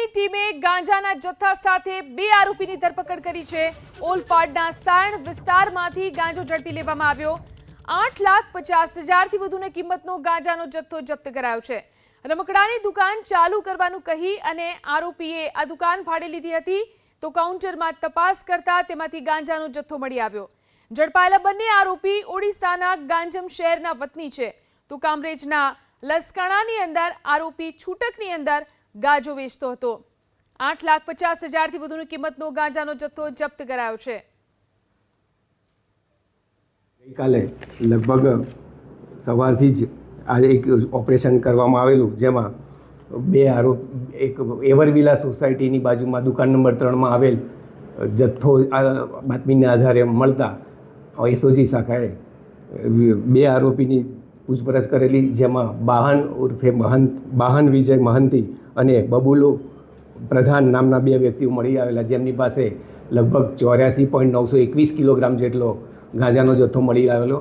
ટીમે ગાંજાના જથ્થા સાથે 2 આરોપીની ધરપકડ કરી છે। ઓલપાડના સાયણ વિસ્તારમાંથી ગાંજો ઝડપી લેવામાં આવ્યો। 8,50,000થી વધુની કિંમતનો ગાંજાનો જથ્થો જપ્ત કરાયો છે। રમકડાની દુકાન ચાલુ કરવાનું કહી અને આરોપીએ આ દુકાન ભાડે લીધી હતી, તો કાઉન્ટરમાં તપાસ કરતા તેમાંથી ગાંજાનો જથ્થો મળી આવ્યો। ઝડપાયેલા બંને આરોપી ઓડિશાના ગાંજમ શહેરના વતની છે, તો કામરેજના લસકાણાની અંદર આરોપી છૂટકની અંદર ગાંજો વેચતો હતો। 8,50,000થી વધુની કિંમતનો ગાંજાનો જથ્થો જપ્ત કરાયો છે। ગઈકાલે લગભગ સવારથી જ આ એક ઓપરેશન કરવામાં આવેલું, જેમાં 2 આરોપ એક એવરવિલા સોસાયટીની બાજુમાં દુકાન નંબર 3માં આવેલ જથ્થો બાતમીના આધારે મળતા એસઓજી શાખાએ 2 આરોપીની પૂછપરછ કરેલી, જેમાં બાહન ઉર્ફે બાહન વિજય મહંતી અને બબુલો પ્રધાન નામના 2 વ્યક્તિઓ મળી આવેલા, જેમની પાસે લગભગ 84.921 કિલોગ્રામ જેટલો ગાંજાનો જથ્થો મળી આવેલો।